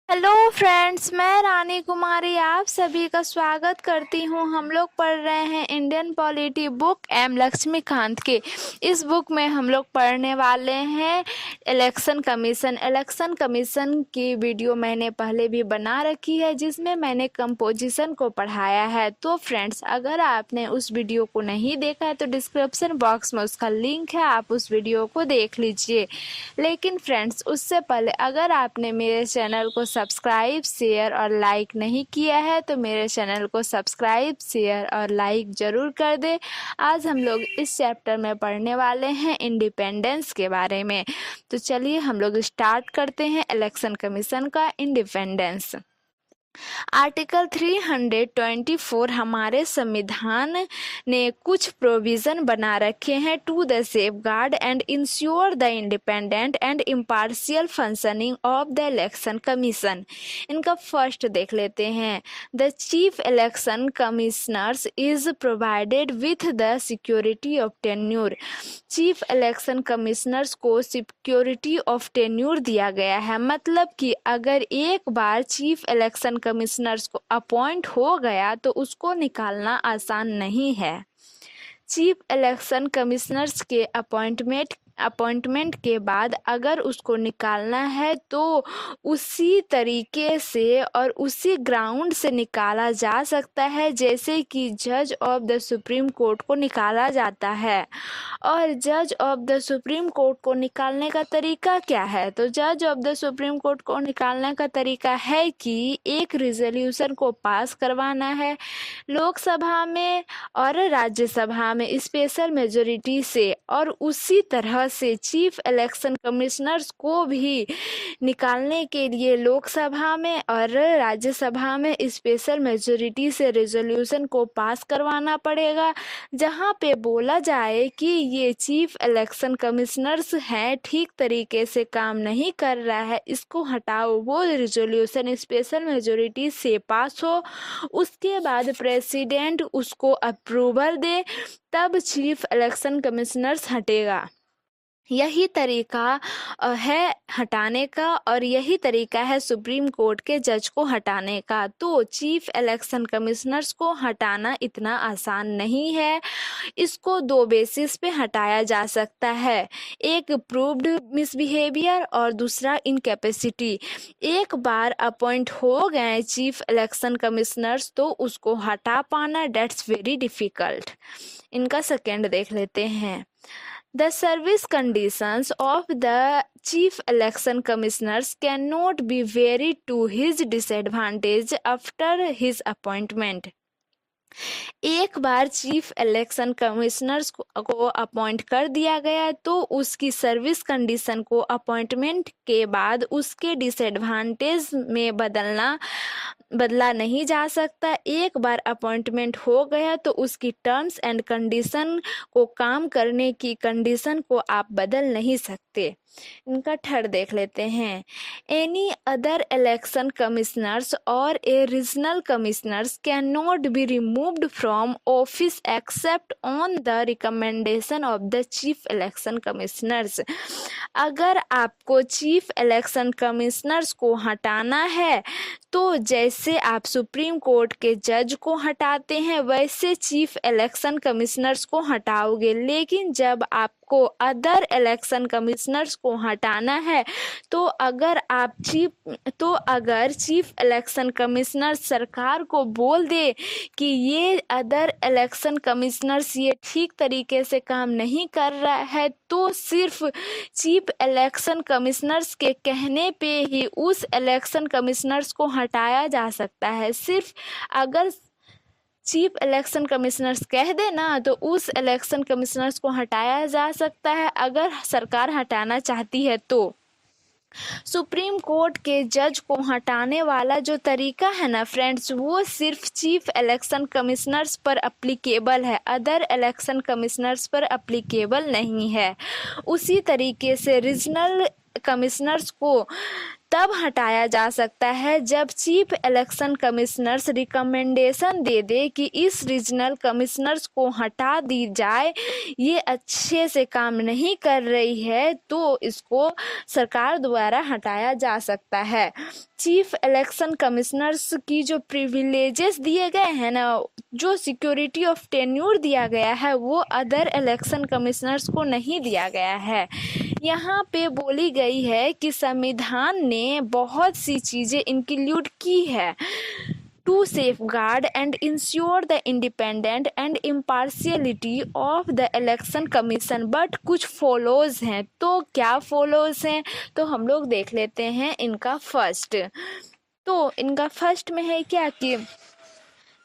Hello friends, मैं रानी कुमारी आप सभी का स्वागत करती हूँ। हम लोग पढ़ रहे हैं Indian polity book M Laxmikanth के। इस बुक में हम लोग पढ़ने वाले हैं इलेक्शन कमीशन की वीडियो मैंने पहले भी बना रखी है, जिसमें मैंने कंपोजिशन को पढ़ाया है। तो फ्रेंड्स, अगर आपने उस वीडियो को नहीं देखा है तो डिस्क्रिप्शन बॉक्स में उसका लिंक है, आप उस वीडियो को देख लीजिए। लेकिन फ्रेंड्स, उससे पहले अगर आपने मेरे चैनल को सब्सक्राइब, शेयर और लाइक नहीं किया है तो मेरे चैनल को सब्सक्राइब, शेयर और लाइक ज़रूर कर दे। आज हम लोग इस चैप्टर में पढ़ने वाले हैं इंडिपेंडेंस के बारे में। तो चलिए हम लोग स्टार्ट करते हैं इलेक्शन कमीशन का इंडिपेंडेंस। आर्टिकल 324 हमारे संविधान ने कुछ प्रोविज़न बना रखे हैं to the safeguard and ensure the independent and impartial functioning of the election commission. इनका फर्स्ट देख लेते हैं। The chief election commissioners is provided with the security of tenure. Chief election commissioners को सिक्योरिटी ऑफ टेन्योर दिया गया है, मतलब कि अगर एक बार चीफ इलेक्शन कमिश्नर्स को अपॉइंट हो गया तो उसको निकालना आसान नहीं है। चीफ इलेक्शन कमिश्नर्स के अपॉइंटमेंट के बाद अगर उसको निकालना है तो उसी तरीके से और उसी ग्राउंड से निकाला जा सकता है जैसे कि जज ऑफ द सुप्रीम कोर्ट को निकाला जाता है। और जज ऑफ द सुप्रीम कोर्ट को निकालने का तरीका क्या है? तो जज ऑफ द सुप्रीम कोर्ट को निकालने का तरीका है कि एक रिजोल्यूशन को पास करवाना है लोकसभा में और राज्यसभा में स्पेशल मेजोरिटी से, और उसी तरह से चीफ इलेक्शन कमिश्नर्स को भी निकालने के लिए लोकसभा में और राज्यसभा में स्पेशल मेजोरिटी से रेजोल्यूशन को पास करवाना पड़ेगा, जहां पे बोला जाए कि ये चीफ इलेक्शन कमिश्नर्स हैं, ठीक तरीके से काम नहीं कर रहा है, इसको हटाओ। वो रेजोल्यूशन स्पेशल मेजोरिटी से पास हो, उसके बाद प्रेसिडेंट उसको अप्रूवल दे, तब चीफ इलेक्शन कमिश्नर्स हटेगा। यही तरीका है हटाने का, और यही तरीका है सुप्रीम कोर्ट के जज को हटाने का। तो चीफ इलेक्शन कमिश्नर्स को हटाना इतना आसान नहीं है। इसको दो बेसिस पे हटाया जा सकता है, एक प्रूव्ड मिसबिहेवियर और दूसरा इनकैपेसिटी। एक बार अपॉइंट हो गए चीफ इलेक्शन कमिश्नर्स तो उसको हटा पाना डेट्स वेरी डिफिकल्ट। इनका सेकेंड देख लेते हैं। The service conditions of the chief election commissioners cannot be varied to his disadvantage after his appointment. एक बार चीफ इलेक्शन कमिश्नर्स को अपॉइंट कर दिया गया तो उसकी सर्विस कंडीशन को अपॉइंटमेंट के बाद उसके डिसएडवांटेज में बदला नहीं जा सकता। एक बार अपॉइंटमेंट हो गया तो उसकी टर्म्स एंड कंडीशन को, काम करने की कंडीशन को आप बदल नहीं सकते। इनका थर्ड देख लेते हैं। एनी अदर इलेक्शन कमिश्नर्स और ए regional commissioners can not be removed from office except on the recommendation of the chief election commissioners. अगर आपको चीफ इलेक्शन कमिश्नर्स को हटाना है तो जैसे आप सुप्रीम कोर्ट के जज को हटाते हैं वैसे चीफ इलेक्शन कमिश्नर्स को हटाओगे। लेकिन जब आपको अदर इलेक्शन कमिश्नर्स को हटाना है तो अगर चीफ इलेक्शन कमिश्नर सरकार को बोल दे कि ये अदर इलेक्शन कमिश्नर्स ये ठीक तरीके से काम नहीं कर रहा है, तो सिर्फ चीफ इलेक्शन कमिश्नर्स के कहने पे ही उस इलेक्शन कमिश्नर्स को हटाया जा सकता है। सिर्फ अगर चीफ इलेक्शन कमिश्नर्स कह दे ना तो उस इलेक्शन कमिश्नर्स को हटाया जा सकता है, अगर सरकार हटाना चाहती है तो। सुप्रीम कोर्ट के जज को हटाने वाला जो तरीका है ना फ्रेंड्स, वो सिर्फ चीफ इलेक्शन कमिश्नर्स पर अप्लीकेबल है, अदर इलेक्शन कमिश्नर्स पर अप्लीकेबल नहीं है। उसी तरीके से रीजनल कमिश्नर्स को तब हटाया जा सकता है जब चीफ इलेक्शन कमिश्नर्स रिकमेंडेशन दे दे कि इस रीजनल कमिश्नर्स को हटा दी जाए, ये अच्छे से काम नहीं कर रही है, तो इसको सरकार द्वारा हटाया जा सकता है। चीफ इलेक्शन कमिश्नर्स की जो प्रिविलेजेस दिए गए हैं ना, जो सिक्योरिटी ऑफ टेन्योर दिया गया है, वो अदर इलेक्शन कमिश्नर्स को नहीं दिया गया है। यहाँ पे बोली गई है कि संविधान ने बहुत सी चीज़ें इंक्लूड की है to safeguard and ensure the independent and impartiality of the election commission, but कुछ फॉलोज हैं। तो क्या फॉलोज हैं, तो हम लोग देख लेते हैं इनका फर्स्ट। तो इनका फर्स्ट में है क्या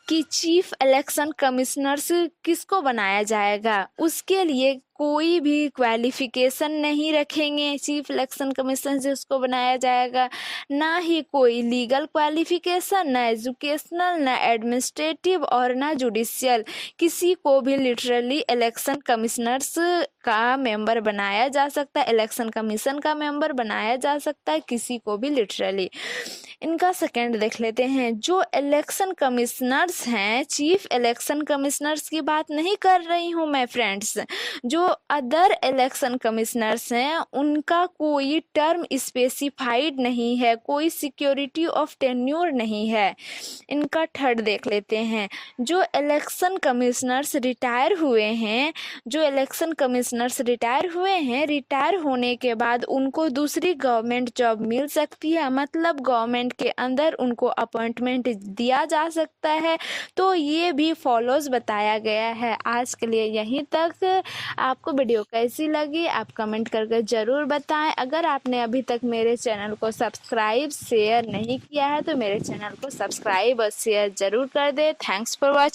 कि चीफ इलेक्शन कमिश्नर्स किसको बनाया जाएगा, उसके लिए कोई भी क्वालिफिकेशन नहीं रखेंगे। चीफ इलेक्शन कमीशन जिसको बनाया जाएगा, ना ही कोई लीगल क्वालिफिकेशन, ना एजुकेशनल, ना एडमिनिस्ट्रेटिव और ना जुडिशियल, किसी को भी लिटरली इलेक्शन कमिश्नर्स का मेंबर बनाया जा सकता है, इलेक्शन कमीशन का मेंबर बनाया जा सकता है, किसी को भी लिटरली। इनका सेकेंड देख लेते हैं। जो इलेक्शन कमिश्नर्स हैं, चीफ इलेक्शन कमिश्नर्स की बात नहीं कर रही हूँ मैं फ्रेंड्स, जो अदर इलेक्शन कमिश्नर्स हैं उनका कोई टर्म स्पेसिफाइड नहीं है, कोई सिक्योरिटी ऑफ टेन्योर नहीं है। इनका थर्ड देख लेते हैं। जो इलेक्शन कमिश्नर्स रिटायर हुए हैं, रिटायर होने के बाद उनको दूसरी गवर्नमेंट जॉब मिल सकती है, मतलब गवर्नमेंट के अंदर उनको अपॉइंटमेंट दिया जा सकता है। तो ये भी फॉलोज बताया गया है। आज के लिए यहीं तक। आपको वीडियो कैसी लगी आप कमेंट करके ज़रूर बताएं। अगर आपने अभी तक मेरे चैनल को सब्सक्राइब शेयर नहीं किया है तो मेरे चैनल को सब्सक्राइब और शेयर ज़रूर कर दें। Thanks for watching.